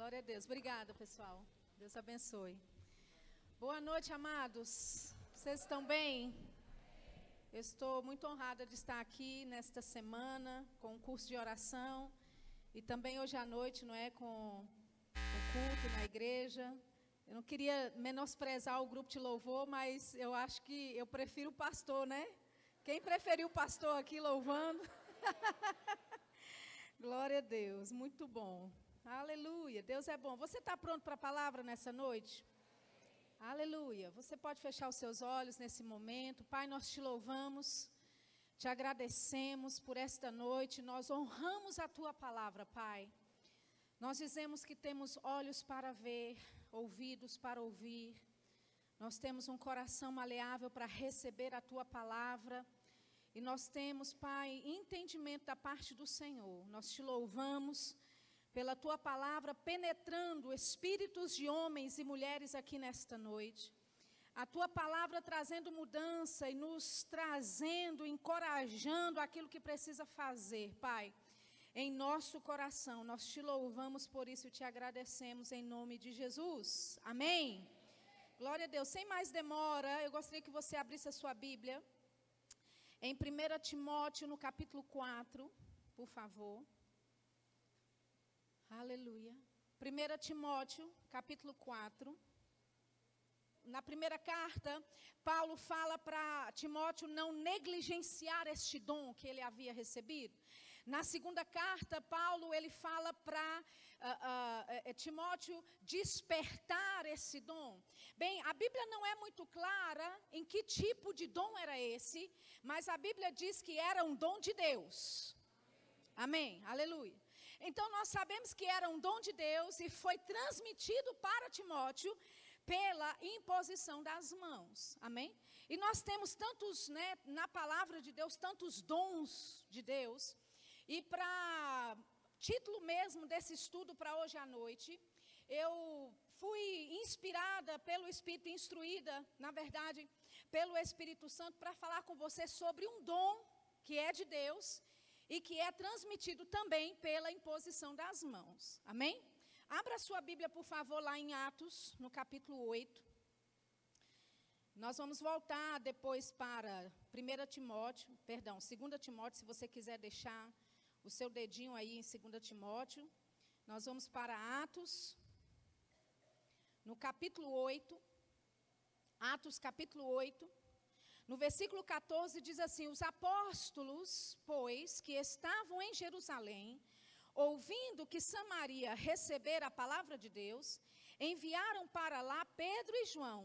Glória a Deus. Obrigada, pessoal. Deus abençoe. Boa noite, amados. Vocês estão bem? Eu estou muito honrada de estar aqui nesta semana com um curso de oração e também hoje à noite, não é, com o culto na igreja. Eu não queria menosprezar o grupo de louvor, mas eu acho que eu prefiro o pastor, né? Quem preferiu o pastor aqui louvando? Glória a Deus, muito bom. Aleluia, Deus é bom. Você está pronto para a palavra nessa noite? Aleluia. Você pode fechar os seus olhos nesse momento. Pai, nós te louvamos, te agradecemos por esta noite. Nós honramos a tua palavra, Pai. Nós dizemos que temos olhos para ver, ouvidos para ouvir. Nós temos um coração maleável para receber a tua palavra. E nós temos, Pai, entendimento da parte do Senhor. Nós te louvamos pela tua palavra penetrando espíritos de homens e mulheres aqui nesta noite. A tua palavra trazendo mudança e nos trazendo, encorajando aquilo que precisa fazer, Pai, em nosso coração. Nós te louvamos por isso e te agradecemos em nome de Jesus. Amém? Glória a Deus. Sem mais demora, eu gostaria que você abrisse a sua Bíblia em 1 Timóteo, no capítulo 4, por favor. Aleluia. 1 Timóteo, capítulo 4. Na primeira carta, Paulo fala para Timóteo não negligenciar este dom que ele havia recebido. Na segunda carta, Paulo ele fala para Timóteo despertar esse dom. Bem, a Bíblia não é muito clara em que tipo de dom era esse, mas a Bíblia diz que era um dom de Deus. Amém, aleluia. Então nós sabemos que era um dom de Deus e foi transmitido para Timóteo pela imposição das mãos, amém? E nós temos tantos, né, na palavra de Deus, tantos dons de Deus. E para título mesmo desse estudo para hoje à noite, eu fui inspirada pelo Espírito, instruída, na verdade, pelo Espírito Santo para falar com você sobre um dom que é de Deus e que é transmitido também pela imposição das mãos. Amém? Abra sua Bíblia, por favor, lá em Atos, no capítulo 8. Nós vamos voltar depois para 2 Timóteo, se você quiser deixar o seu dedinho aí em 2 Timóteo. Nós vamos para Atos, no capítulo 8. Atos, capítulo 8. No versículo 14 diz assim: os apóstolos, pois, que estavam em Jerusalém, ouvindo que Samaria recebera a palavra de Deus, enviaram para lá Pedro e João,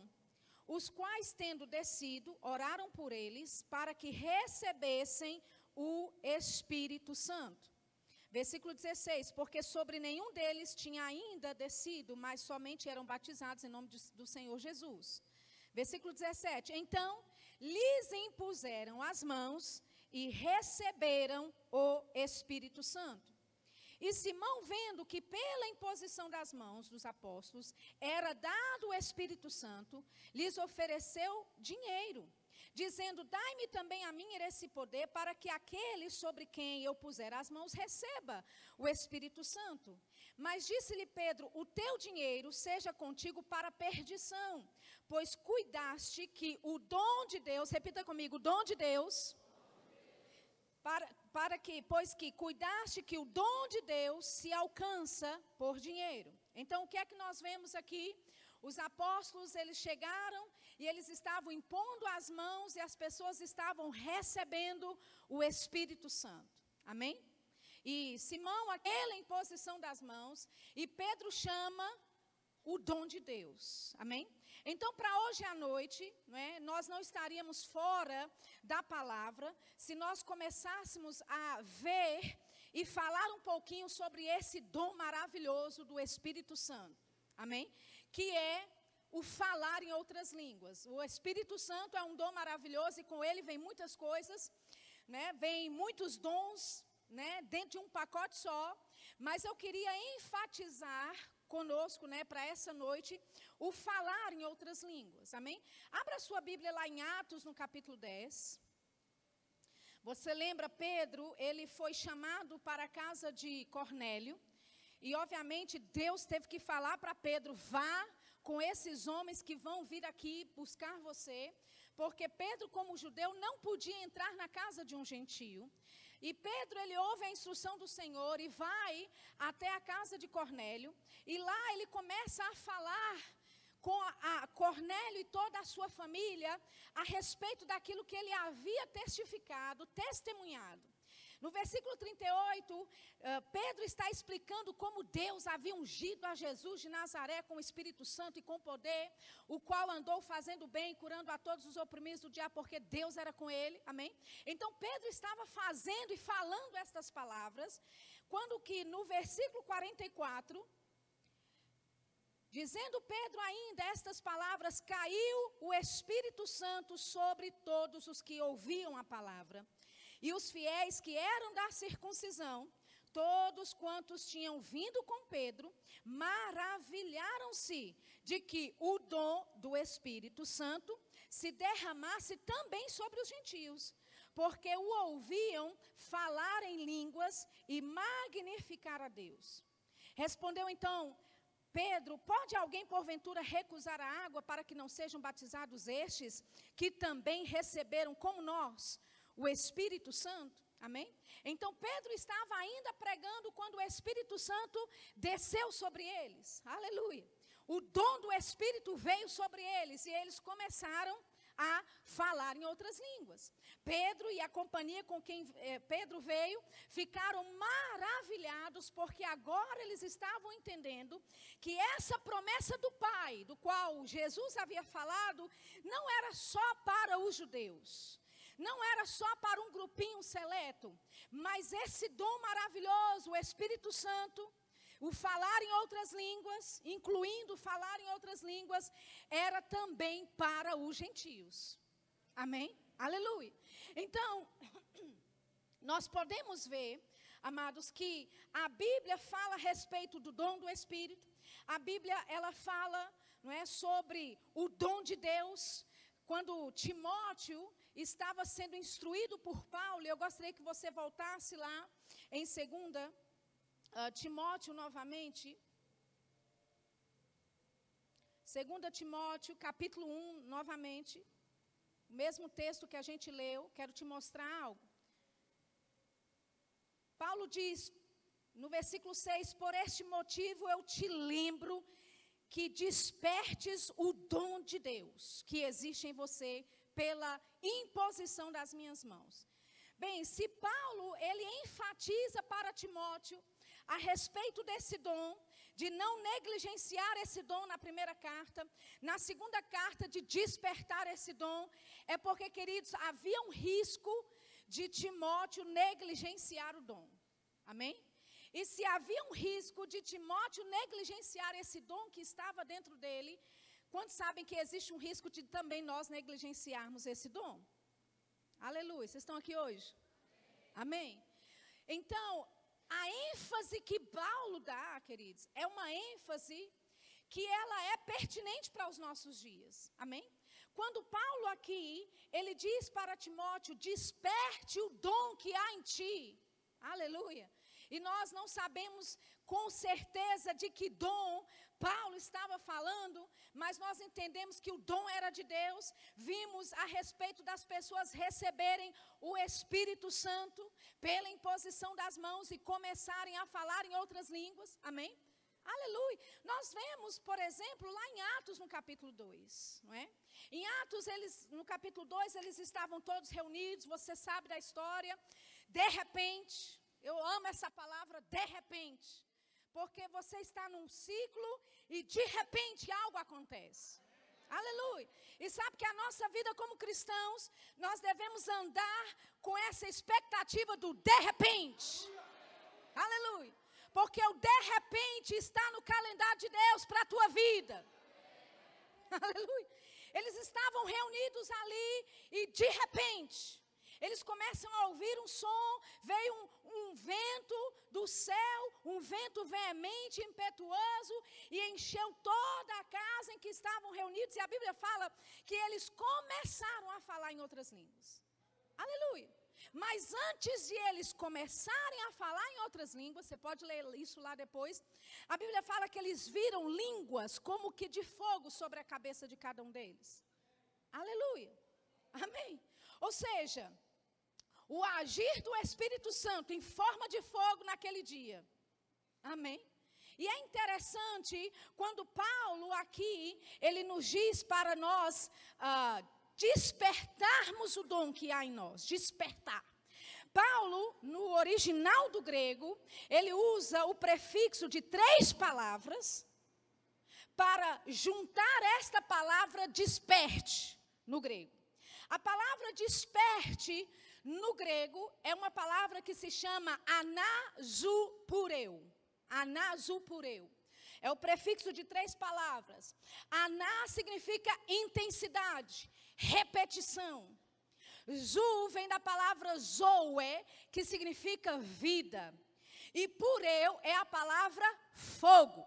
os quais, tendo descido, oraram por eles, para que recebessem o Espírito Santo. Versículo 16, porque sobre nenhum deles tinha ainda descido, mas somente eram batizados em nome do Senhor Jesus. Versículo 17, então lhes impuseram as mãos e receberam o Espírito Santo. E Simão, vendo que pela imposição das mãos dos apóstolos era dado o Espírito Santo, lhes ofereceu dinheiro, dizendo: dai-me também a mim esse poder, para que aquele sobre quem eu puser as mãos receba o Espírito Santo. Mas disse-lhe Pedro: o teu dinheiro seja contigo para perdição, pois cuidaste que o dom de Deus, repita comigo, o dom de Deus, pois que cuidaste que o dom de Deus se alcança por dinheiro. Então, o que é que nós vemos aqui? Os apóstolos, eles chegaram e eles estavam impondo as mãos e as pessoas estavam recebendo o Espírito Santo. Amém? E Simão, aquela imposição das mãos, e Pedro chama o dom de Deus, amém? Então, para hoje à noite, nós não estaríamos fora da palavra se nós começássemos a ver e falar um pouquinho sobre esse dom maravilhoso do Espírito Santo, amém? Que é o falar em outras línguas. O Espírito Santo é um dom maravilhoso e com ele vem muitas coisas, vem muitos dons, dentro de um pacote só, mas eu queria enfatizar conosco, para essa noite, o falar em outras línguas, amém? Abra sua Bíblia lá em Atos, no capítulo 10. Você lembra, Pedro, ele foi chamado para a casa de Cornélio, E, obviamente, Deus teve que falar para Pedro, vá com esses homens que vão vir aqui buscar você, porque Pedro, como judeu, não podia entrar na casa de um gentio. E Pedro, ele ouve a instrução do Senhor e vai até a casa de Cornélio, e lá ele começa a falar com a Cornélio e toda a sua família a respeito daquilo que ele havia testificado, testemunhado. No versículo 38, Pedro está explicando como Deus havia ungido a Jesus de Nazaré com o Espírito Santo e com poder, o qual andou fazendo bem, curando a todos os oprimidos do diabo, porque Deus era com ele, amém? Então Pedro estava fazendo e falando estas palavras, quando que no versículo 44, dizendo Pedro ainda estas palavras, caiu o Espírito Santo sobre todos os que ouviam a palavra. E os fiéis que eram da circuncisão, todos quantos tinham vindo com Pedro, maravilharam-se de que o dom do Espírito Santo se derramasse também sobre os gentios, porque o ouviam falar em línguas e magnificar a Deus. Respondeu então Pedro, pode alguém porventura recusar a água para que não sejam batizados estes, que também receberam como nós o Espírito Santo? Amém? Então Pedro estava ainda pregando quando o Espírito Santo desceu sobre eles. Aleluia. O dom do Espírito veio sobre eles e eles começaram a falar em outras línguas. Pedro e a companhia com quem Pedro veio ficaram maravilhados, porque agora eles estavam entendendo que essa promessa do Pai, do qual Jesus havia falado, não era só para os judeus. Não era só para um grupinho seleto, mas esse dom maravilhoso, o Espírito Santo, o falar em outras línguas, incluindo falar em outras línguas, era também para os gentios. Amém? Aleluia. Então, nós podemos ver, amados, que a Bíblia fala a respeito do dom do Espírito. A Bíblia, ela fala, não é, sobre o dom de Deus. Quando Timóteo estava sendo instruído por Paulo, eu gostaria que você voltasse lá em 2 Timóteo novamente. 2 Timóteo, capítulo 1, novamente. O mesmo texto que a gente leu, quero te mostrar algo. Paulo diz, no versículo 6, por este motivo eu te lembro que despertes o dom de Deus que existe em você pela imposição das minhas mãos. Bem, se Paulo, ele enfatiza para Timóteo a respeito desse dom, de não negligenciar esse dom na primeira carta, na segunda carta de despertar esse dom, é porque, queridos, havia um risco de Timóteo negligenciar o dom. Amém? E se havia um risco de Timóteo negligenciar esse dom que estava dentro dele, quantos sabem que existe um risco de também nós negligenciarmos esse dom? Aleluia, vocês estão aqui hoje? Amém? Então, a ênfase que Paulo dá, queridos, é uma ênfase que ela é pertinente para os nossos dias. Amém? Quando Paulo aqui, ele diz para Timóteo, desperte o dom que há em ti. Aleluia. E nós não sabemos com certeza de que dom Paulo estava falando, mas nós entendemos que o dom era de Deus. Vimos a respeito das pessoas receberem o Espírito Santo pela imposição das mãos e começarem a falar em outras línguas. Amém? Aleluia. Nós vemos, por exemplo, lá em Atos, no capítulo 2, não é? Em Atos, no capítulo 2, eles estavam todos reunidos, você sabe da história. De repente, eu amo essa palavra, de repente, porque você está num ciclo e de repente algo acontece. Aleluia. E sabe que a nossa vida como cristãos, nós devemos andar com essa expectativa do de repente. Aleluia. Porque o de repente está no calendário de Deus para a tua vida. Aleluia. Eles estavam reunidos ali e de repente eles começam a ouvir um som, veio um vento do céu, um vento veemente, impetuoso, e encheu toda a casa em que estavam reunidos, e a Bíblia fala que eles começaram a falar em outras línguas. Aleluia. Mas antes de eles começarem a falar em outras línguas, você pode ler isso lá depois, a Bíblia fala que eles viram línguas como que de fogo sobre a cabeça de cada um deles. Aleluia. Amém. Ou seja, o agir do Espírito Santo em forma de fogo naquele dia. Amém. E é interessante quando Paulo aqui, ele nos diz para nós despertarmos o dom que há em nós, despertar. Paulo, no original do grego, ele usa o prefixo de 3 palavras para juntar esta palavra desperte no grego. A palavra desperte no grego é uma palavra que se chama anazupureu. Anazupureu. É o prefixo de 3 palavras. Aná significa intensidade, repetição. Zu vem da palavra zoe, que significa vida. E pureu é a palavra fogo.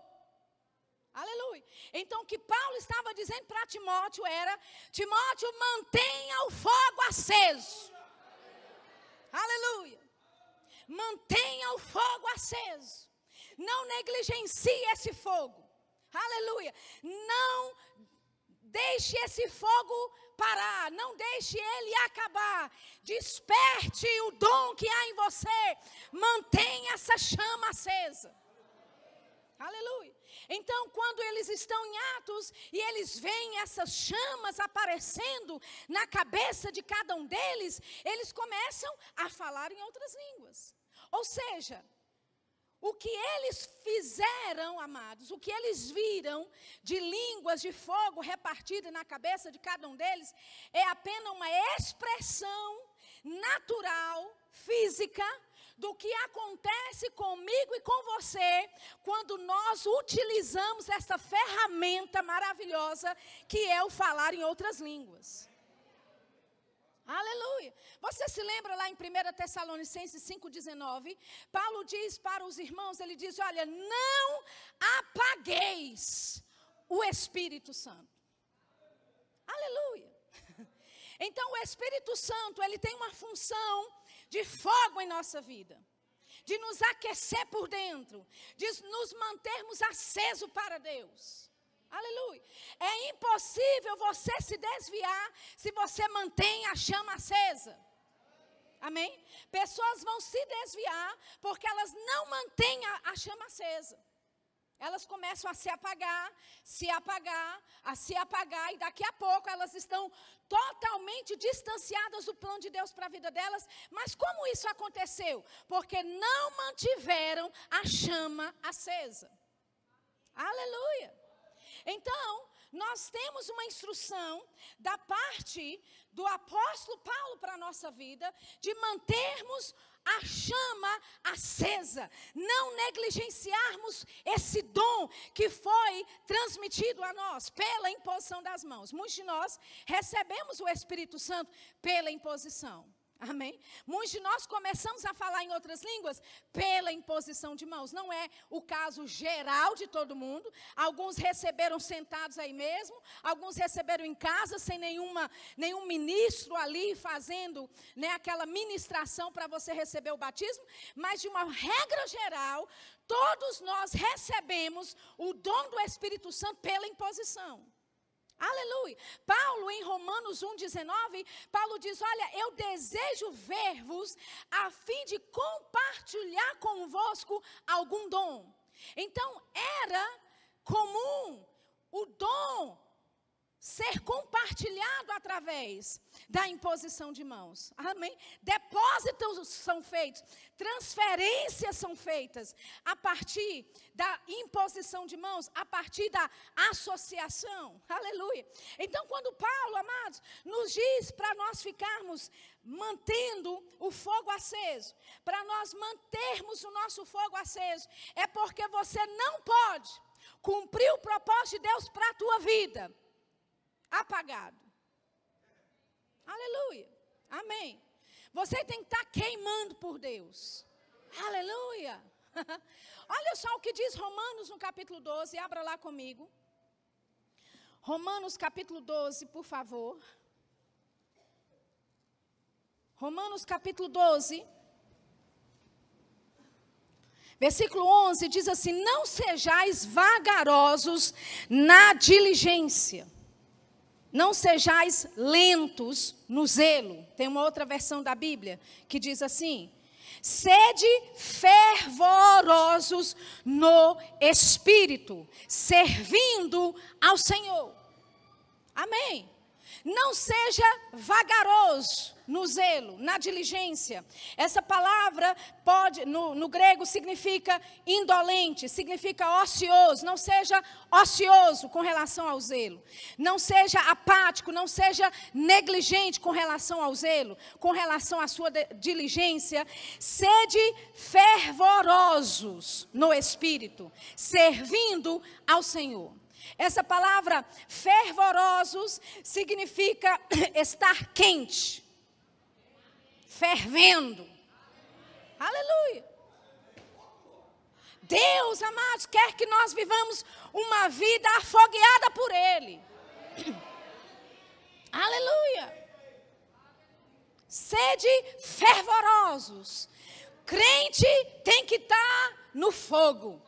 Aleluia. Então o que Paulo estava dizendo para Timóteo era: Timóteo, mantenha o fogo aceso. Aleluia. Mantenha o fogo aceso. Não negligencie esse fogo. Aleluia. Não deixe esse fogo parar. Não deixe ele acabar. Desperte o dom que há em você. Mantenha essa chama acesa. Aleluia. Então, quando eles estão em Atos e eles veem essas chamas aparecendo na cabeça de cada um deles, eles começam a falar em outras línguas. Ou seja, o que eles fizeram, amados, o que eles viram de línguas de fogo repartidas na cabeça de cada um deles, é apenas uma expressão natural, física, do que acontece comigo e com você, quando nós utilizamos essa ferramenta maravilhosa que é o falar em outras línguas. Aleluia. Você se lembra lá em 1 Tessalonicenses 5,19? Paulo diz para os irmãos, ele diz: olha, não apagueis o Espírito Santo. Aleluia. Então o Espírito Santo, ele tem uma função de fogo em nossa vida, de nos aquecer por dentro, de nos mantermos acesos para Deus. Aleluia. É impossível você se desviar se você mantém a chama acesa. Amém? Pessoas vão se desviar porque elas não mantêm a chama acesa. Elas começam a se apagar, e daqui a pouco elas estão totalmente distanciadas do plano de Deus para a vida delas. Mas como isso aconteceu? Porque não mantiveram a chama acesa. Aleluia. Então, nós temos uma instrução da parte do apóstolo Paulo para a nossa vida, de mantermos a chama acesa, não negligenciarmos esse dom que foi transmitido a nós pela imposição das mãos. Muitos de nós recebemos o Espírito Santo pela imposição. Amém? Muitos de nós começamos a falar em outras línguas pela imposição de mãos. Não é o caso geral de todo mundo. Alguns receberam sentados aí mesmo. Alguns receberam em casa sem nenhum ministro ali fazendo, né, aquela ministração para você receber o batismo. Mas de uma regra geral, todos nós recebemos o dom do Espírito Santo pela imposição. Aleluia. Paulo, em Romanos 1,19, Paulo diz: olha, eu desejo ver-vos a fim de compartilhar convosco algum dom. Então, era comum o dom ser compartilhado através da imposição de mãos. Amém? Depósitos são feitos, transferências são feitas a partir da imposição de mãos, a partir da associação. Aleluia. Então, quando Paulo, amados, nos diz para nós ficarmos mantendo o fogo aceso, para nós mantermos o nosso fogo aceso, é porque você não pode cumprir o propósito de Deus para a tua vida apagado. Aleluia. Amém. Você tem que estar queimando por Deus. Aleluia. Olha só o que diz Romanos no capítulo 12. Abra lá comigo. Romanos capítulo 12, por favor. Romanos capítulo 12, versículo 11, diz assim: não sejais vagarosos na diligência, não sejais lentos no zelo. Tem uma outra versão da Bíblia que diz assim: sede fervorosos no Espírito, servindo ao Senhor. Amém. Não seja vagaroso no zelo, na diligência. Essa palavra pode, no grego, significa indolente, significa ocioso. Não seja ocioso com relação ao zelo. Não seja apático, não seja negligente com relação ao zelo, com relação à sua diligência. Sede fervorosos no Espírito, servindo ao Senhor. Essa palavra fervorosos significa estar quente, fervendo. Aleluia. Deus, amados, quer que nós vivamos uma vida afogueada por Ele. Aleluia. Sede fervorosos. Crente tem que estar no fogo.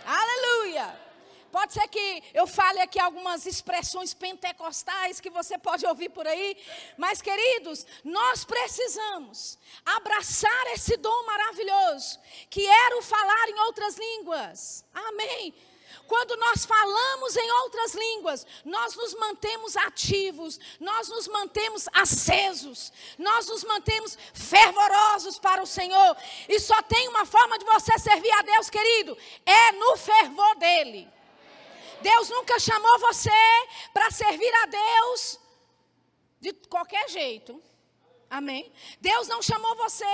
Aleluia. Pode ser que eu fale aqui algumas expressões pentecostais que você pode ouvir por aí. Mas, queridos, nós precisamos abraçar esse dom maravilhoso, que era o falar em outras línguas. Amém. Quando nós falamos em outras línguas, nós nos mantemos ativos, nós nos mantemos acesos, nós nos mantemos fervorosos para o Senhor. E só tem uma forma de você servir a Deus, querido, é no fervor dEle. Deus nunca chamou você para servir a Deus de qualquer jeito. Amém? Deus não chamou você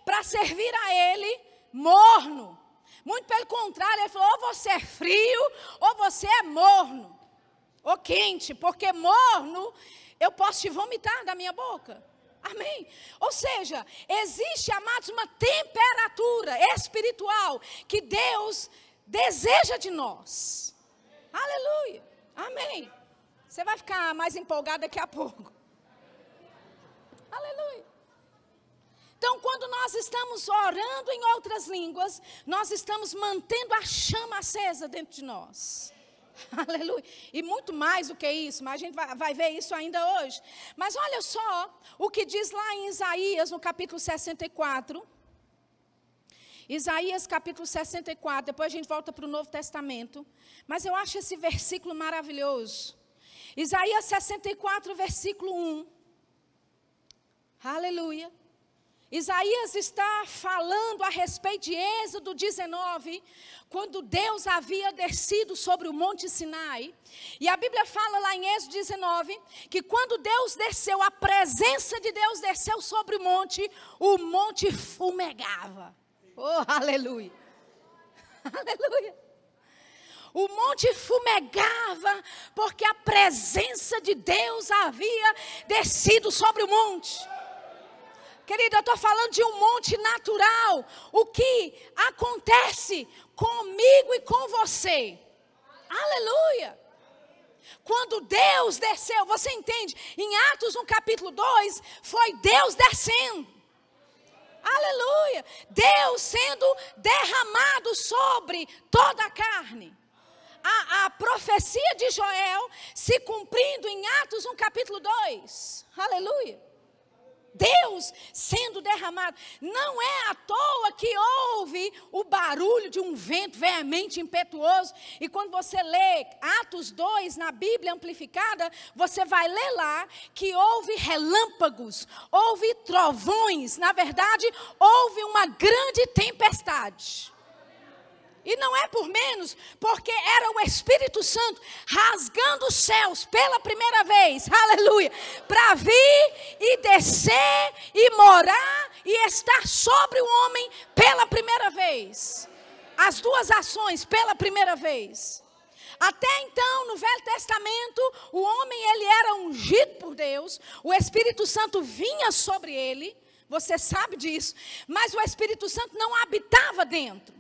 para servir a Ele morno. Muito pelo contrário, Ele falou: ou você é frio, ou você é morno. Ou quente, porque morno eu posso te vomitar da minha boca. Amém? Ou seja, existe, amados, uma temperatura espiritual que Deus deseja de nós. Aleluia. Amém. Você vai ficar mais empolgado daqui a pouco. Aleluia. Então, quando nós estamos orando em outras línguas, nós estamos mantendo a chama acesa dentro de nós. Aleluia. E muito mais do que isso, mas a gente vai ver isso ainda hoje. Mas olha só o que diz lá em Isaías, no capítulo 64. Isaías capítulo 64, depois a gente volta para o Novo Testamento. Mas eu acho esse versículo maravilhoso. Isaías 64, versículo 1. Aleluia. Isaías está falando a respeito de Êxodo 19, quando Deus havia descido sobre o Monte Sinai. E a Bíblia fala lá em Êxodo 19, que quando Deus desceu, a presença de Deus desceu sobre o monte fumegava. Oh, aleluia. Aleluia. O monte fumegava, porque a presença de Deus havia descido sobre o monte. Querida, eu estou falando de um monte natural. O que acontece comigo e com você. Aleluia. Quando Deus desceu, você entende? Em Atos, no capítulo 2, foi Deus descendo. Aleluia. Deus sendo derramado sobre toda a carne. A profecia de Joel se cumprindo em Atos, no capítulo 2. Aleluia. Deus sendo derramado. Não é à toa que houve o barulho de um vento veemente, impetuoso. E quando você lê Atos 2 na Bíblia amplificada, você vai ler lá que houve relâmpagos, houve trovões. Na verdade, houve uma grande tempestade. E não é por menos, porque era o Espírito Santo rasgando os céus pela primeira vez, aleluia, para vir e descer e morar e estar sobre o homem pela primeira vez. As duas ações pela primeira vez. Até então, no Velho Testamento, o homem ele era ungido por Deus, o Espírito Santo vinha sobre ele, você sabe disso, mas o Espírito Santo não habitava dentro.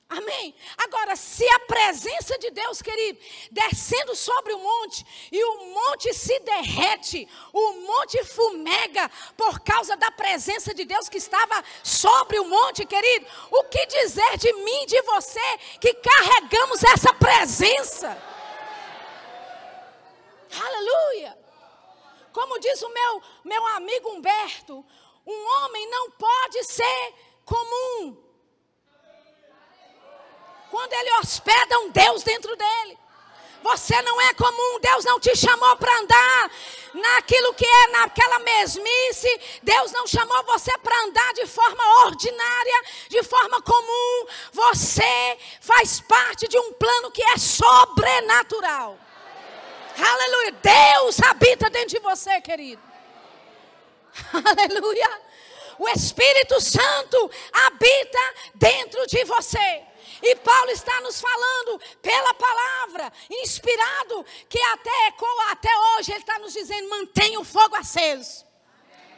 Amém? Agora, se a presença de Deus, querido, descendo sobre o monte, e o monte se derrete, o monte fumega, por causa da presença de Deus que estava sobre o monte, querido, o que dizer de mim, de você, que carregamos essa presença? Aleluia! Como diz o meu amigo Humberto, um homem não pode ser comum quando ele hospeda um Deus dentro dele. Você não é comum, Deus não te chamou para andar naquilo que é naquela mesmice. Deus não chamou você para andar de forma ordinária, de forma comum. Você faz parte de um plano que é sobrenatural. Aleluia, Deus habita dentro de você, querido. Aleluia, o Espírito Santo habita dentro de você. E Paulo está nos falando pela palavra, inspirado, que até ecoa até hoje. Ele está nos dizendo, mantenha o fogo aceso.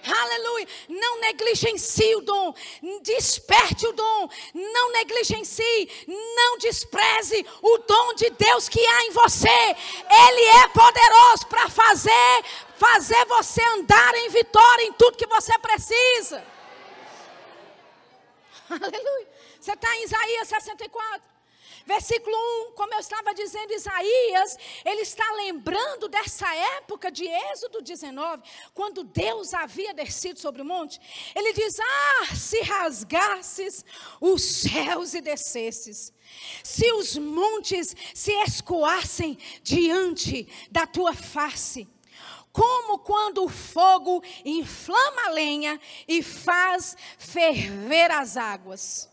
Aleluia, não negligencie o dom, desperte o dom, não negligencie, não despreze o dom de Deus que há em você. Ele é poderoso para fazer você andar em vitória em tudo que você precisa. Aleluia. Você está em Isaías 64, versículo 1, como eu estava dizendo, Isaías, ele está lembrando dessa época de Êxodo 19, quando Deus havia descido sobre o monte. Ele diz, se rasgasses os céus e descesses, se os montes se escoassem diante da tua face, como quando o fogo inflama a lenha e faz ferver as águas,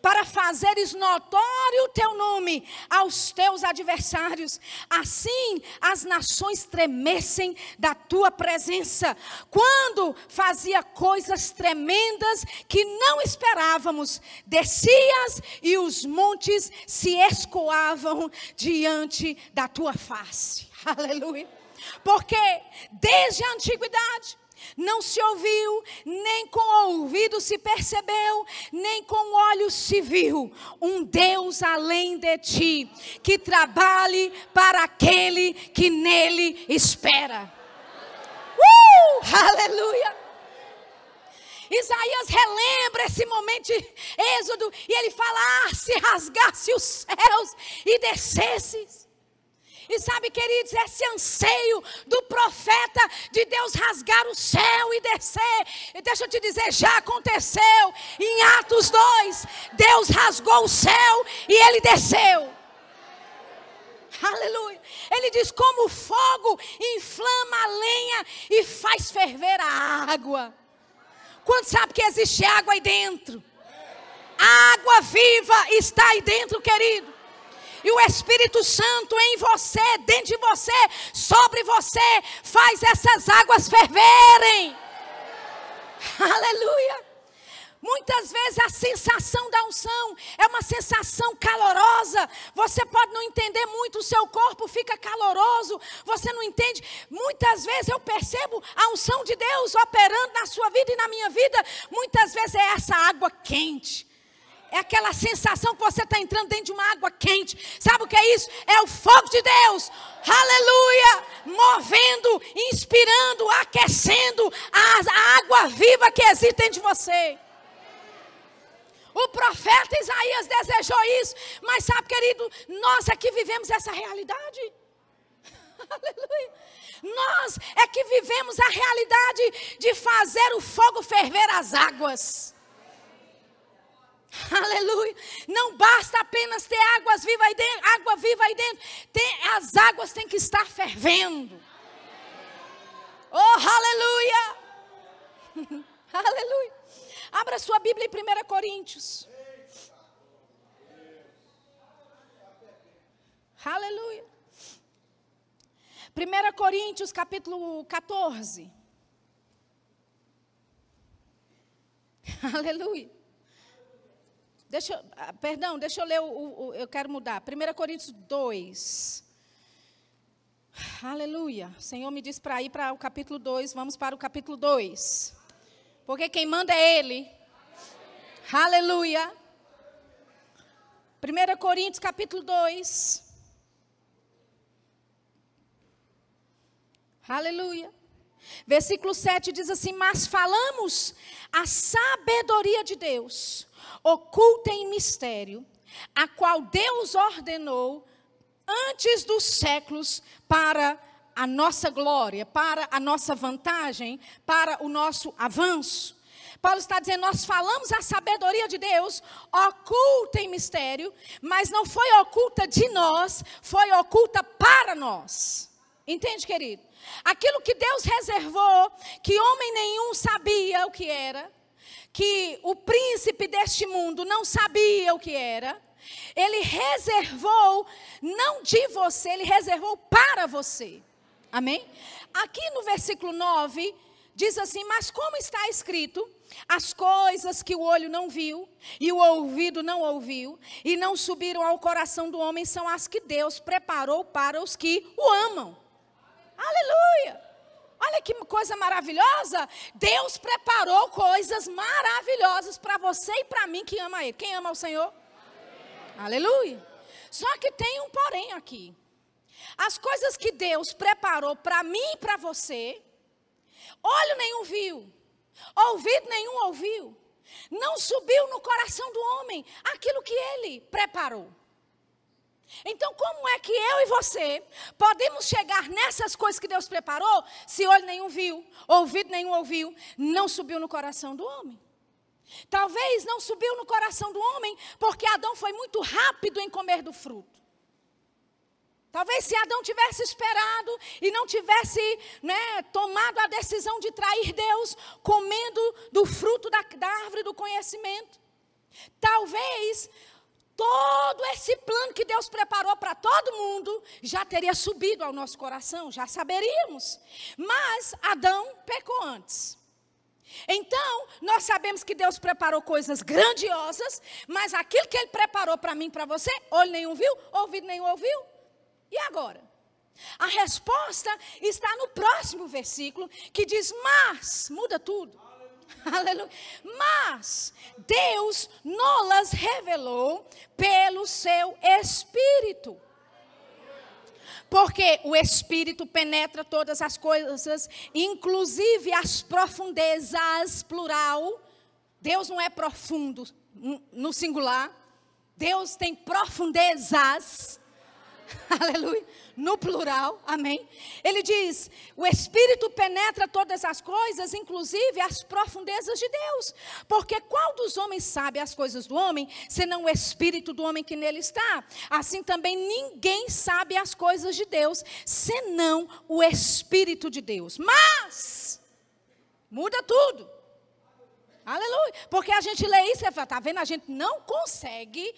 para fazeres notório o teu nome aos teus adversários, assim as nações tremessem da tua presença, quando fazia coisas tremendas que não esperávamos, descias e os montes se escoavam diante da tua face. Aleluia. Porque desde a antiguidade não se ouviu, nem com o ouvido se percebeu, nem com o olho se viu um Deus além de ti, que trabalhe para aquele que nele espera. Aleluia! Isaías relembra esse momento de Êxodo, e ele fala, se rasgasse os céus e descesse. E sabe, queridos, esse anseio do profeta de Deus rasgar o céu e descer, e deixa eu te dizer, já aconteceu em Atos 2, Deus rasgou o céu e ele desceu. Aleluia. Ele diz, como o fogo inflama a lenha e faz ferver a água. Quanto sabe que existe água aí dentro? A água viva está aí dentro, querido. E o Espírito Santo em você, dentro de você, sobre você, faz essas águas ferverem. Aleluia. Muitas vezes a sensação da unção é uma sensação calorosa. Você pode não entender muito, o seu corpo fica caloroso, você não entende. Muitas vezes eu percebo a unção de Deus operando na sua vida e na minha vida. Muitas vezes é essa água quente. É aquela sensação que você está entrando dentro de uma água quente. Sabe o que é isso? É o fogo de Deus. Aleluia. Movendo, inspirando, aquecendo a água viva que existe dentro de você. O profeta Isaías desejou isso. Mas sabe, querido, nós aqui vivemos essa realidade. Aleluia. Nós é que vivemos a realidade de fazer o fogo ferver as águas. Aleluia. Não basta apenas ter água viva aí dentro. As águas têm que estar fervendo. Oh, aleluia. Aleluia. Abra sua Bíblia em 1 Coríntios. Aleluia. 1 Coríntios capítulo 14. Aleluia. Deixa eu ler eu quero mudar. 1 Coríntios 2. Aleluia. O Senhor me disse para ir para o capítulo 2. Vamos para o capítulo 2. Porque quem manda é Ele. Aleluia. 1 Coríntios capítulo 2. Aleluia. Versículo 7 diz assim: mas falamos a sabedoria de Deus, oculta em mistério, a qual Deus ordenou antes dos séculos para a nossa glória, para a nossa vantagem, para o nosso avanço. Paulo está dizendo, nós falamos a sabedoria de Deus, oculta em mistério, mas não foi oculta de nós, foi oculta para nós. Entende, querido? Aquilo que Deus reservou, que homem nenhum sabia o que era, que o príncipe deste mundo não sabia o que era, Ele reservou, não de você, Ele reservou para você. Amém? Aqui no versículo 9, diz assim, mas como está escrito, as coisas que o olho não viu, e o ouvido não ouviu, e não subiram ao coração do homem, são as que Deus preparou para os que o amam. Aleluia! Olha que coisa maravilhosa. Deus preparou coisas maravilhosas para você e para mim que ama Ele. Quem ama o Senhor? Amém. Aleluia! Só que tem um porém aqui. As coisas que Deus preparou para mim e para você, olho nenhum viu, ouvido nenhum ouviu, não subiu no coração do homem aquilo que Ele preparou. Então, como é que eu e você podemos chegar nessas coisas que Deus preparou, se olho nenhum viu, ouvido nenhum ouviu, não subiu no coração do homem? Talvez não subiu no coração do homem, porque Adão foi muito rápido em comer do fruto. Talvez se Adão tivesse esperado e não tivesse tomado a decisão de trair Deus, comendo do fruto da árvore do conhecimento, talvez todo esse plano que Deus preparou para todo mundo já teria subido ao nosso coração, já saberíamos. Mas Adão pecou antes. Então, nós sabemos que Deus preparou coisas grandiosas, mas aquilo que Ele preparou para mim e para você, olho nenhum viu, ouvido nenhum ouviu. E agora? A resposta está no próximo versículo, que diz, mas, muda tudo. Aleluia. Mas Deus nos revelou pelo seu Espírito. Porque o Espírito penetra todas as coisas, inclusive as profundezas, plural. Deus não é profundo no singular. Deus tem profundezas. Aleluia, no plural, amém. Ele diz, o Espírito penetra todas as coisas, inclusive as profundezas de Deus. Porque qual dos homens sabe as coisas do homem, senão o Espírito do homem que nele está? Assim também ninguém sabe as coisas de Deus, senão o Espírito de Deus. Mas, muda tudo. Aleluia, porque a gente lê isso e fala, tá vendo, a gente não consegue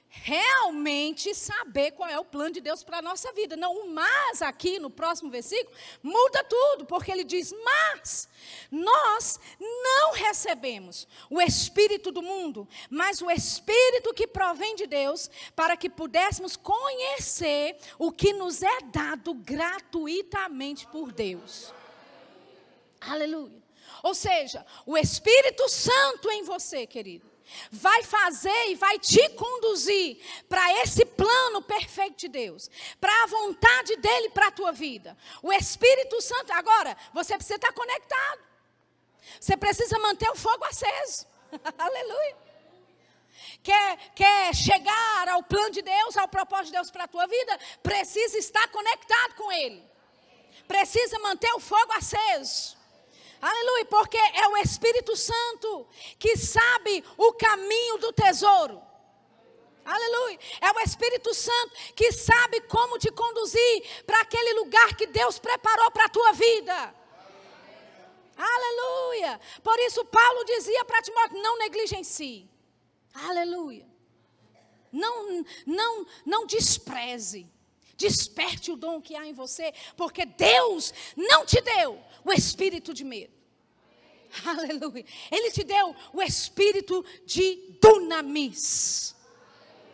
realmente saber qual é o plano de Deus para a nossa vida. Não, o mas aqui no próximo versículo muda tudo, porque ele diz, mas nós não recebemos o Espírito do mundo, mas o Espírito que provém de Deus, para que pudéssemos conhecer o que nos é dado gratuitamente por Deus. Aleluia. Ou seja, o Espírito Santo em você, querido, vai fazer e vai te conduzir para esse plano perfeito de Deus, para a vontade dele para a tua vida. O Espírito Santo, agora, você precisa estar conectado. Você precisa manter o fogo aceso. Aleluia. Quer chegar ao plano de Deus, ao propósito de Deus para a tua vida, precisa estar conectado com ele. Precisa manter o fogo aceso. Aleluia, porque é o Espírito Santo que sabe o caminho do tesouro. Aleluia, é o Espírito Santo que sabe como te conduzir para aquele lugar que Deus preparou para a tua vida. Aleluia, por isso Paulo dizia para Timóteo, não negligencie. Aleluia, não despreze. Desperte o dom que há em você, porque Deus não te deu o espírito de medo. Aleluia. Ele te deu o espírito de dunamis.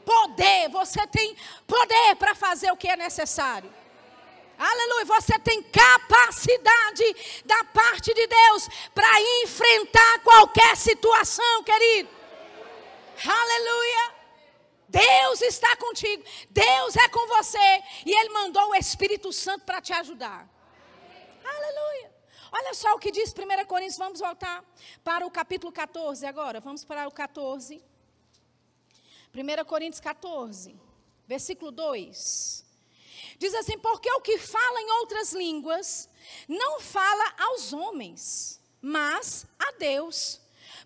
Poder, você tem poder para fazer o que é necessário. Aleluia, você tem capacidade da parte de Deus para enfrentar qualquer situação, querido. Aleluia. Deus está contigo. Deus é com você. E Ele mandou o Espírito Santo para te ajudar. Aleluia. Olha só o que diz 1 Coríntios. Vamos voltar para o capítulo 14 agora. Vamos para o 14. 1 Coríntios 14, versículo 2. Diz assim: porque o que fala em outras línguas não fala aos homens, mas a Deus,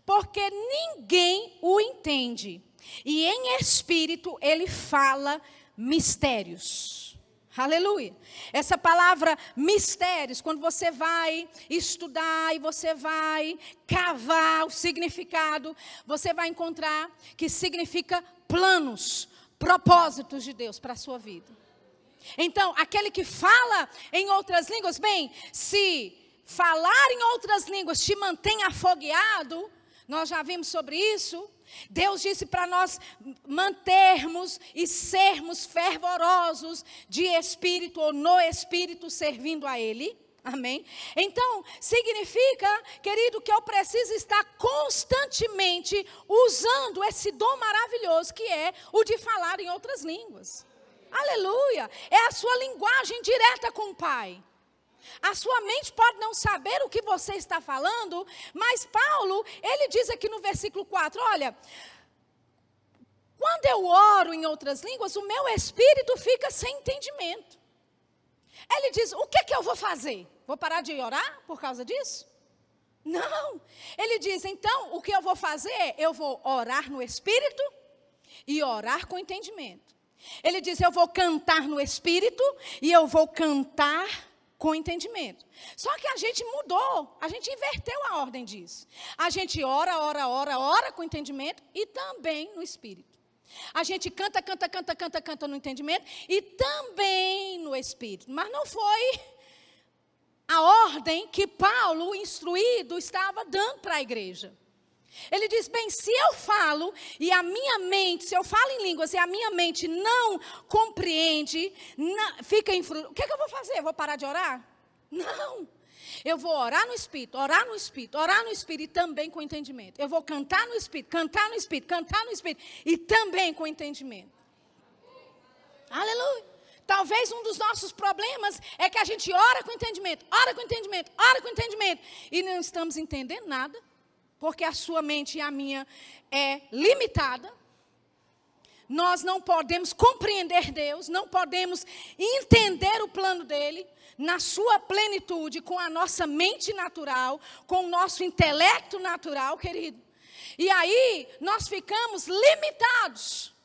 porque ninguém o entende. E em espírito ele fala mistérios. Aleluia. Essa palavra mistérios, quando você vai estudar e você vai cavar o significado, você vai encontrar que significa planos, propósitos de Deus para a sua vida. Então, aquele que fala em outras línguas, bem, se falar em outras línguas te mantém afogueado, nós já vimos sobre isso. Deus disse para nós mantermos e sermos fervorosos de espírito ou no espírito servindo a Ele. Amém? Então, significa, querido, que eu preciso estar constantemente usando esse dom maravilhoso que é o de falar em outras línguas. Aleluia! É a sua linguagem direta com o Pai. A sua mente pode não saber o que você está falando, mas Paulo, ele diz aqui no versículo 4, olha, quando eu oro em outras línguas, o meu espírito fica sem entendimento. Ele diz, o que eu vou fazer? Vou parar de orar por causa disso? Não. Ele diz, então, o que eu vou fazer? Eu vou orar no espírito e orar com entendimento. Ele diz, eu vou cantar no espírito e eu vou cantar com entendimento. Só que a gente mudou, a gente inverteu a ordem disso. A gente ora com entendimento e também no espírito. A gente canta no entendimento e também no espírito. Mas não foi a ordem que Paulo, instruído, estava dando para a igreja. Ele diz, bem, se eu falo e a minha mente, se eu falo em línguas e a minha mente não compreende, fica influída, o que eu vou fazer? Eu vou parar de orar? Não. Eu vou orar no Espírito e também com entendimento. Eu vou cantar no Espírito e também com entendimento. Aleluia. Talvez um dos nossos problemas é que a gente ora com entendimento e não estamos entendendo nada. Porque a sua mente e a minha é limitada. Nós não podemos compreender Deus, não podemos entender o plano dele na sua plenitude, com a nossa mente natural, com o nosso intelecto natural, querido. E aí, nós ficamos limitados.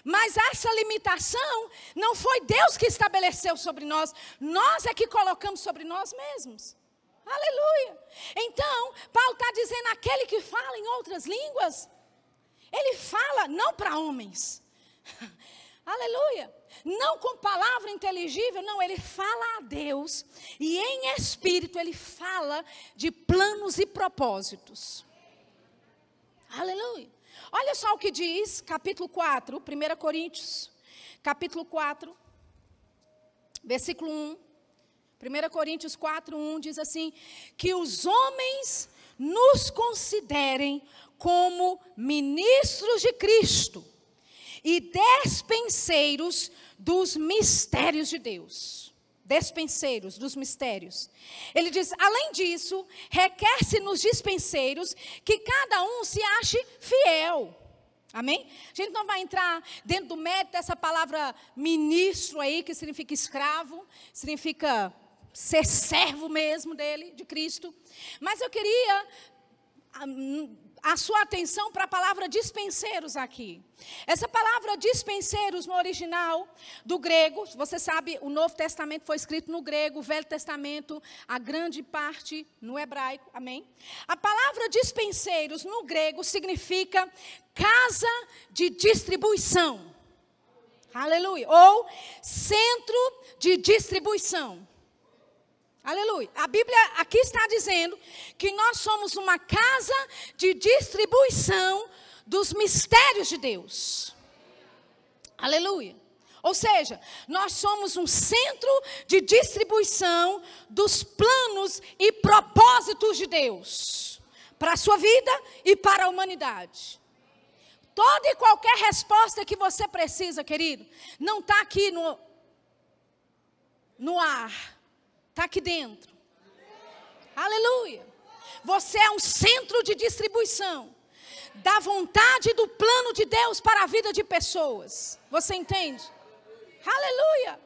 Mas essa limitação não foi Deus que estabeleceu sobre nós. Nós é que colocamos sobre nós mesmos. Aleluia. Então, Paulo está dizendo, aquele que fala em outras línguas, ele fala não para homens. Aleluia. Não com palavra inteligível, não, ele fala a Deus. E em espírito ele fala de planos e propósitos. Aleluia. Olha só o que diz, capítulo 4, 1 Coríntios, capítulo 4, versículo 1. 1 Coríntios 4, 1 diz assim, que os homens nos considerem como ministros de Cristo e despenseiros dos mistérios de Deus. Despenseiros dos mistérios. Ele diz, além disso, requer-se nos dispenseiros que cada um se ache fiel. Amém? A gente não vai entrar dentro do mérito dessa palavra ministro aí, que significa escravo, significa ser servo mesmo dele, de Cristo. Mas eu queria a sua atenção para a palavra dispenseiros aqui. Essa palavra dispenseiros no original do grego, você sabe, o Novo Testamento foi escrito no grego, o Velho Testamento, a grande parte no hebraico, amém? A palavra dispenseiros no grego significa casa de distribuição. Aleluia. Ou centro de distribuição. Aleluia. A Bíblia aqui está dizendo que nós somos uma casa de distribuição dos mistérios de Deus. Aleluia. Ou seja, nós somos um centro de distribuição dos planos e propósitos de Deus para a sua vida e para a humanidade. Toda e qualquer resposta que você precisa, querido, não está aqui no ar, está aqui dentro. Aleluia. Você é um centro de distribuição da vontade e do plano de Deus para a vida de pessoas. Você entende? Aleluia.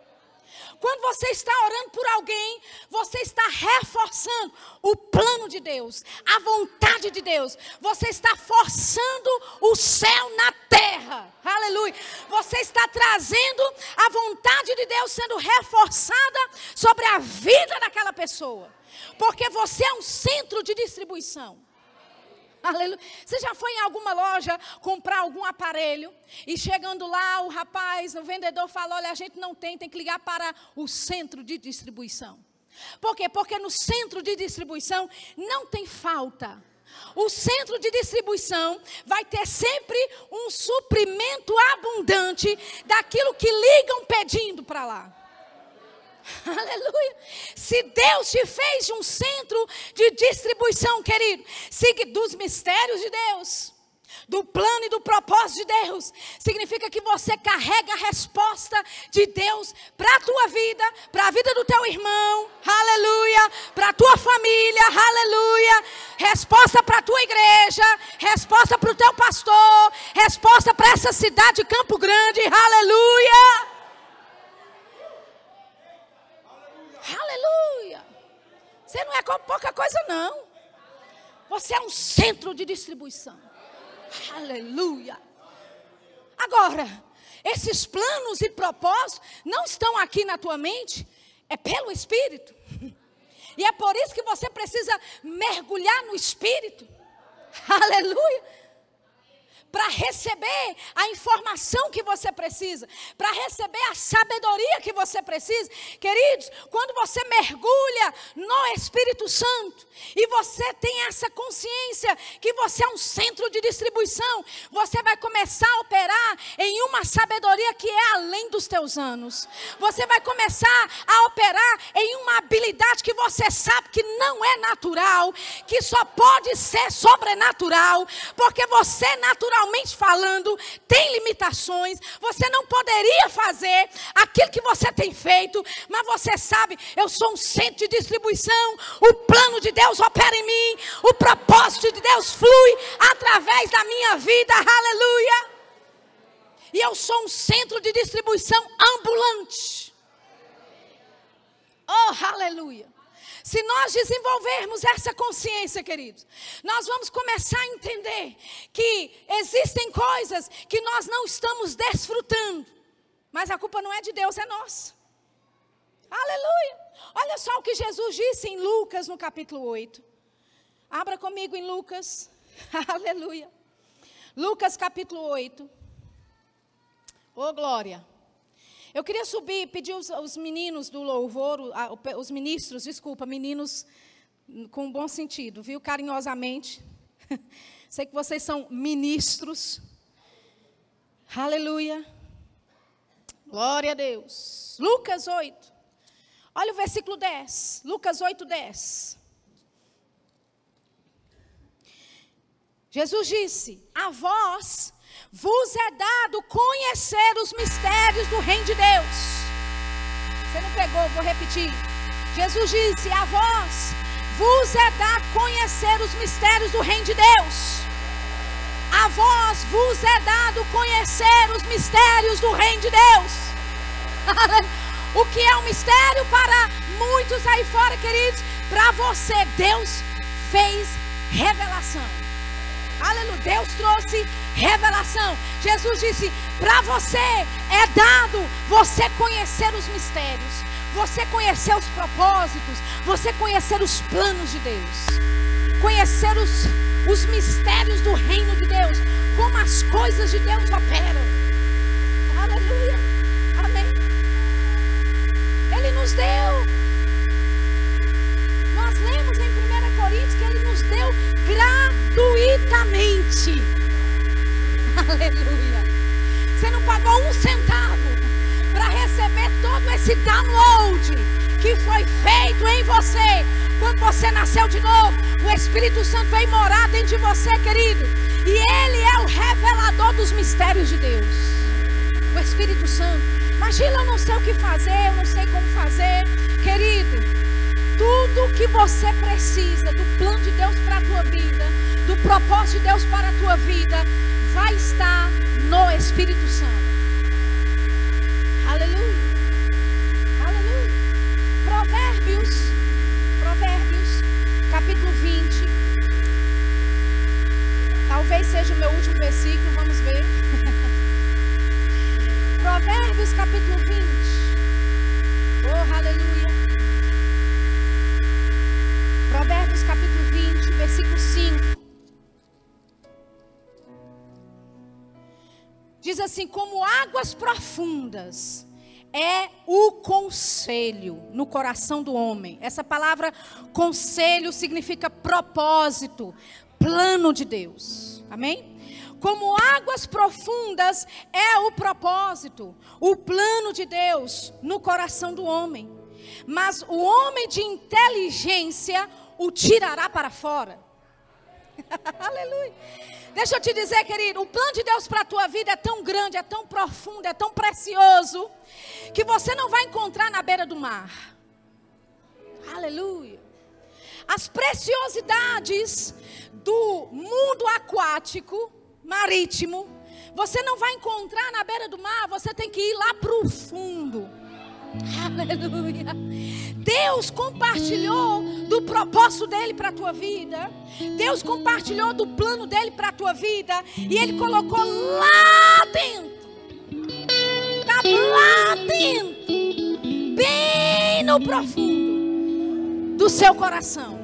Quando você está orando por alguém, você está reforçando o plano de Deus, a vontade de Deus. Você está forçando o céu na terra. Aleluia. Você está trazendo a vontade de Deus sendo reforçada sobre a vida daquela pessoa. Porque você é um centro de distribuição. Aleluia. Você já foi em alguma loja comprar algum aparelho e chegando lá o rapaz, o vendedor fala, olha, a gente não tem que ligar para o centro de distribuição. Por quê? Porque no centro de distribuição não tem falta. O centro de distribuição vai ter sempre um suprimento abundante daquilo que ligam pedindo para lá. Aleluia. Se Deus te fez de um centro de distribuição, querido, siga dos mistérios de Deus, do plano e do propósito de Deus, significa que você carrega a resposta de Deus para a tua vida, para a vida do teu irmão, aleluia, para a tua família, aleluia, resposta para a tua igreja, resposta para o teu pastor, resposta para essa cidade de Campo Grande, aleluia. Aleluia. Você não é pouca coisa não. Você é um centro de distribuição. Aleluia. Agora, esses planos e propósitos não estão aqui na tua mente. É pelo Espírito. E é por isso que você precisa mergulhar no Espírito. Aleluia. Para receber a informação que você precisa, para receber a sabedoria que você precisa. Queridos, quando você mergulha no Espírito Santo e você tem essa consciência que você é um centro de distribuição, você vai começar a operar em uma sabedoria que é além dos teus anos. Você vai começar a operar em uma habilidade que você sabe que não é natural, que só pode ser sobrenatural, porque você naturalmente falando, tem limitações, você não poderia fazer aquilo que você tem feito, mas você sabe, eu sou um centro de distribuição, o plano de Deus opera em mim, o propósito de Deus flui através da minha vida, aleluia, e eu sou um centro de distribuição ambulante, oh, aleluia. Se nós desenvolvermos essa consciência, queridos, nós vamos começar a entender que existem coisas que nós não estamos desfrutando. Mas a culpa não é de Deus, é nossa. Aleluia. Olha só o que Jesus disse em Lucas, no capítulo 8. Abra comigo em Lucas. Aleluia. Lucas, capítulo 8. Oh, glória. Eu queria subir e pedir os meninos do louvor, os ministros, desculpa, meninos com bom sentido, viu? Carinhosamente. Sei que vocês são ministros. Aleluia. Glória a Deus. Lucas 8. Olha o versículo 10. Lucas 8, 10. Jesus disse, a vós vos é dado conhecer os mistérios do reino de Deus. Você não pegou, vou repetir. Jesus disse, a vós vos é dado conhecer os mistérios do reino de Deus. A vós vos é dado conhecer os mistérios do reino de Deus. O que é um mistério para muitos aí fora, queridos? Para você, Deus fez revelação. Aleluia, Deus trouxe revelação. Jesus disse, para você é dado você conhecer os mistérios, você conhecer os propósitos, você conhecer os planos de Deus, conhecer os mistérios do reino de Deus, como as coisas de Deus operam. Aleluia, amém. Ele nos deu, nós lemos em 1 Coríntios que Ele nos deu gratuitamente. Aleluia. Você não pagou um centavo para receber todo esse download que foi feito em você quando você nasceu. nasceu de novo, o Espírito Santo vem morar dentro de você, querido. E Ele é o revelador dos mistérios de Deus. O Espírito Santo. Imagina, eu não sei o que fazer, eu não sei como fazer. Querido, tudo que você precisa do plano de Deus para a tua vida, do propósito de Deus para a tua vida, vai estar no Espírito Santo. Aleluia. Aleluia. Provérbios, capítulo 20. Talvez seja o meu último versículo, vamos ver. Provérbios, capítulo 20. Oh, aleluia. Provérbios, capítulo 20, versículo 5. Diz assim: como águas profundas é o conselho no coração do homem. Essa palavra conselho significa propósito, plano de Deus. Amém? Como águas profundas é o propósito, o plano de Deus no coração do homem. Mas o homem de inteligência o tirará para fora. Aleluia. Deixa eu te dizer, querido, o plano de Deus para a tua vida é tão grande, é tão profundo, é tão precioso, que você não vai encontrar na beira do mar. Aleluia. As preciosidades do mundo aquático, marítimo, você não vai encontrar na beira do mar, você tem que ir lá para o fundo. Aleluia. Deus compartilhou do propósito dele para a tua vida. Deus compartilhou do plano dele para a tua vida. E ele colocou lá dentro. Está lá dentro. Bem no profundo do seu coração.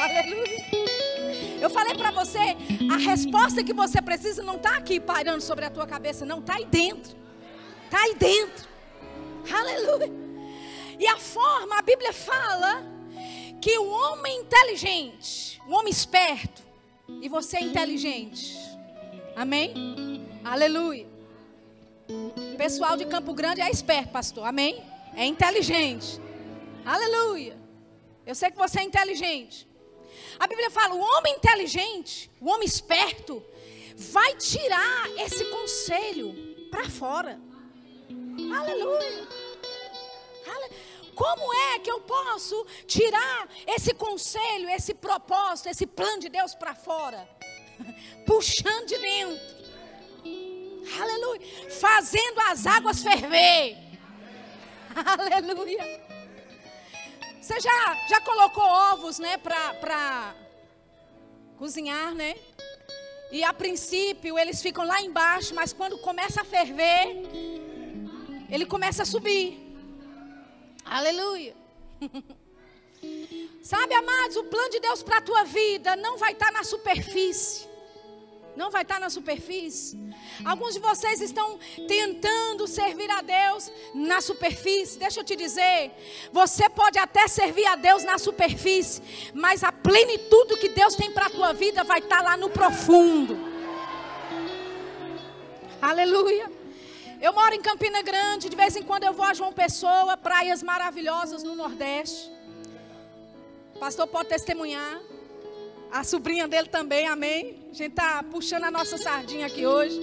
Aleluia. Eu falei para você, a resposta que você precisa não está aqui pairando sobre a tua cabeça, não, está aí dentro. Está aí dentro. Aleluia. E a Bíblia fala que o homem inteligente, o homem esperto, e você é inteligente. Amém? Aleluia. O pessoal de Campo Grande é esperto, pastor. Amém? É inteligente. Aleluia. Eu sei que você é inteligente. A Bíblia fala, o homem inteligente, o homem esperto, vai tirar esse conselho para fora. Aleluia. Como é que eu posso tirar esse conselho, esse propósito, esse plano de Deus para fora? Puxando de dentro. Aleluia. Fazendo as águas ferver. Aleluia. Você já colocou ovos, né, para cozinhar, né? E a princípio eles ficam lá embaixo, mas quando começa a ferver, ele começa a subir. Aleluia. Sabe, amados, o plano de Deus para a tua vida não vai estar na superfície. Não vai estar na superfície. Alguns de vocês estão tentando servir a Deus na superfície. Deixa eu te dizer, você pode até servir a Deus na superfície, mas a plenitude que Deus tem para a tua vida vai estar lá no profundo. Aleluia. Eu moro em Campina Grande, de vez em quando eu vou a João Pessoa, praias maravilhosas no Nordeste. O pastor pode testemunhar. A sobrinha dele também, amém? A gente está puxando a nossa sardinha aqui hoje.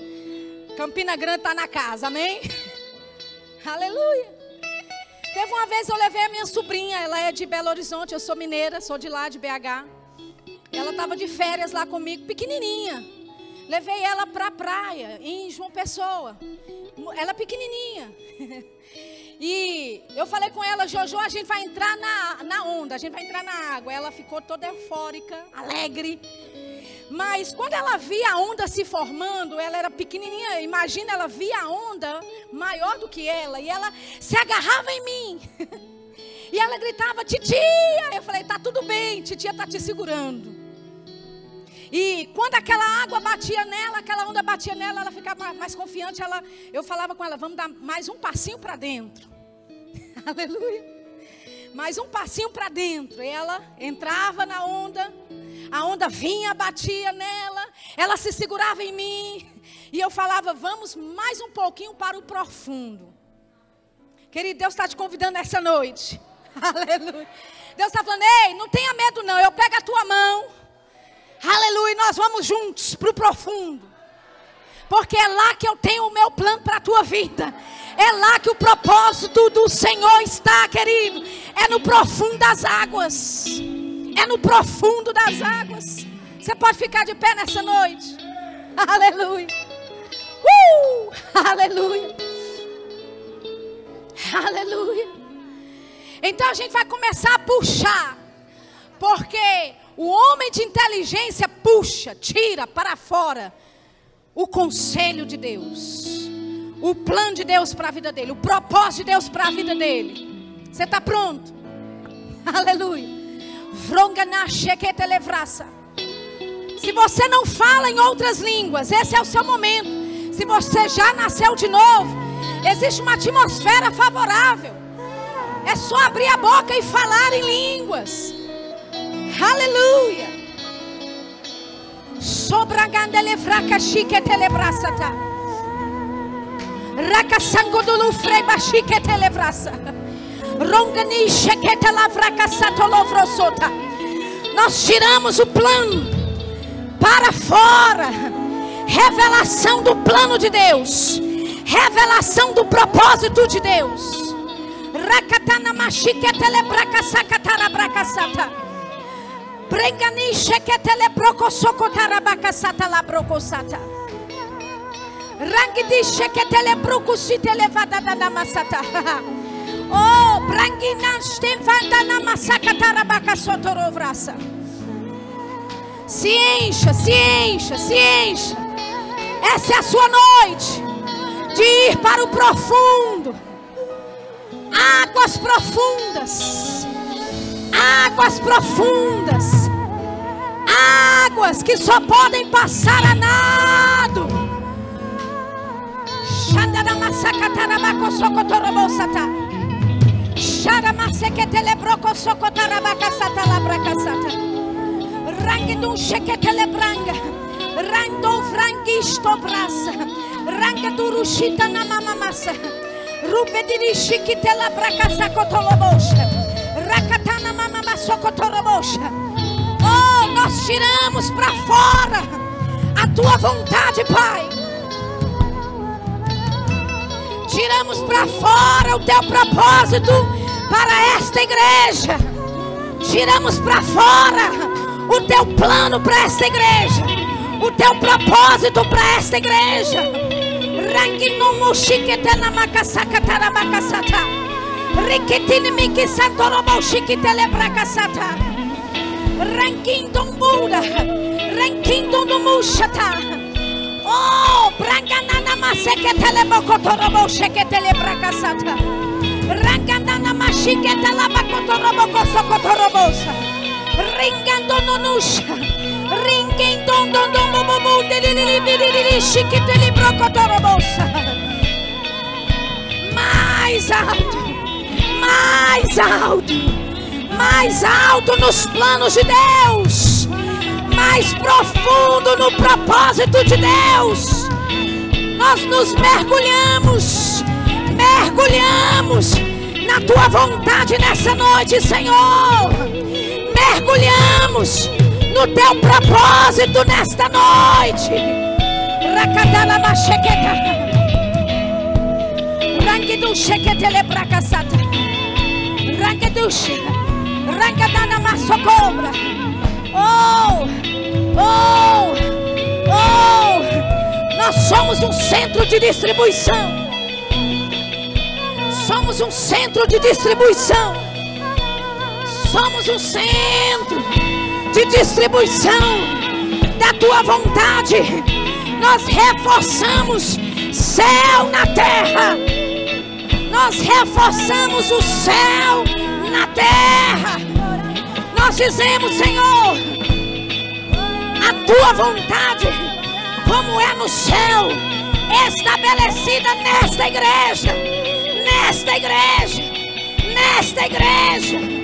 Campina Grande está na casa, amém? Aleluia. Teve uma vez eu levei a minha sobrinha, ela é de Belo Horizonte, eu sou mineira, sou de lá, de BH. Ela estava de férias lá comigo, pequenininha. Levei ela para a praia, em João Pessoa. Ela pequenininha. E eu falei com ela, Jojo, a gente vai entrar na onda, a gente vai entrar na água. Ela ficou toda eufórica, alegre. Mas quando ela via a onda se formando, ela era pequenininha, imagina, ela via a onda maior do que ela. E ela se agarrava em mim. E ela gritava, titia. Eu falei, tá tudo bem, titia está te segurando. E quando aquela água batia nela, aquela onda batia nela, ela ficava mais confiante. Eu falava com ela, vamos dar mais um passinho para dentro. Aleluia. Mais um passinho para dentro. E ela entrava na onda, a onda vinha, batia nela, ela se segurava em mim. E eu falava, vamos mais um pouquinho para o profundo. Querido, Deus está te convidando essa noite. Aleluia. Deus está falando, ei, não tenha medo não, eu pego a tua mão. Aleluia, e nós vamos juntos para o profundo. Porque é lá que eu tenho o meu plano para a tua vida. É lá que o propósito do Senhor está, querido. É no profundo das águas. É no profundo das águas. Você pode ficar de pé nessa noite. Aleluia. Aleluia. Aleluia. Então a gente vai começar a puxar. Porque o homem de inteligência puxa, tira para fora o conselho de Deus, o plano de Deus para a vida dele, o propósito de Deus para a vida dele. Você está pronto? Aleluia. Se você não fala em outras línguas, esse é o seu momento. Se você já nasceu de novo, existe uma atmosfera favorável. É só abrir a boca e falar em línguas. Aleluia. Sobragandele fraca chique telebrasata. Raca sangodulu freba chique telebrasa. Rongani chique telavraca satolovrosota. Nós tiramos o plano para fora. Revelação do plano de Deus. Revelação do propósito de Deus. Rakatana machique telebraca sacatara bracasata. Brengani sheketele broko sokotara bakasata la brokosata. Rangidi sheketele broko sitele vadada da masata. Oh, brangina stemvanda na masakatara bakasotorovrasa. Se encha, se encha, se encha. Essa é a sua noite de ir para o profundo. Águas profundas. Águas profundas. Águas que só podem passar a nado. Xandara masakatara bakosokotorobosata. Xara maseketele brokosokotara bakasata la brakasata. Rangedun sheketele branga. Rando frangisto brasa. Rangedurushita na mama massa. Rupediri shikitela brakasakotolobosha. Rakatana mama masokotorobosha. Oh, nós tiramos para fora a tua vontade, Pai. Tiramos para fora o teu propósito para esta igreja. Tiramos para fora o teu plano para esta igreja. O teu propósito para esta igreja. Ranginumu shiketena makasakatara makasata. Rikitini miki santorobo shikitele brakasata. Rankindon Buda. Rankindon Mushata. Oh, Branganana Maseketele Bokotorobo Sheketele Brakasata. Ranganana Mashiketela Bakotorobo Kosokotorobosa. Ringandonusha. Ringindon Domomu Dili Shiketele Brokotorobosa. Mais alto. Mais alto. Mais alto nos planos de Deus. Mais profundo no propósito de Deus. Nós nos mergulhamos. Mergulhamos na tua vontade nessa noite, Senhor. Mergulhamos no teu propósito nesta noite. Rakadala macheketa. Rangidu sheketele brakasata. Rangidush. Rangadana massocobra. Oh, oh, oh. Nós somos um centro de distribuição. Somos um centro de distribuição. Somos um centro de distribuição da tua vontade. Nós reforçamos céu na terra. Nós reforçamos o céu na terra. Nós dizemos, Senhor, a tua vontade, como é no céu, estabelecida nesta igreja, nesta igreja, nesta igreja.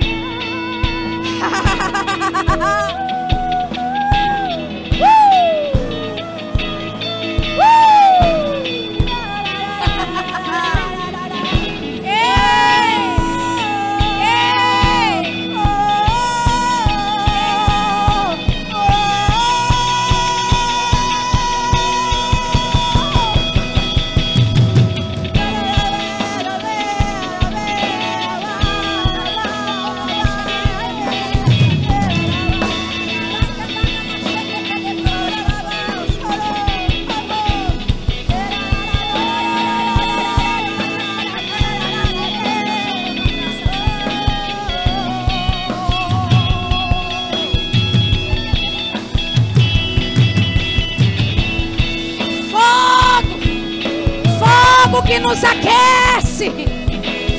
que nos aquece,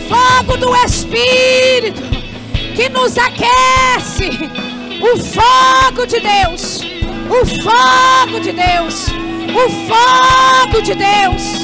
fogo do Espírito que nos aquece, o fogo de Deus, o fogo de Deus, o fogo de Deus.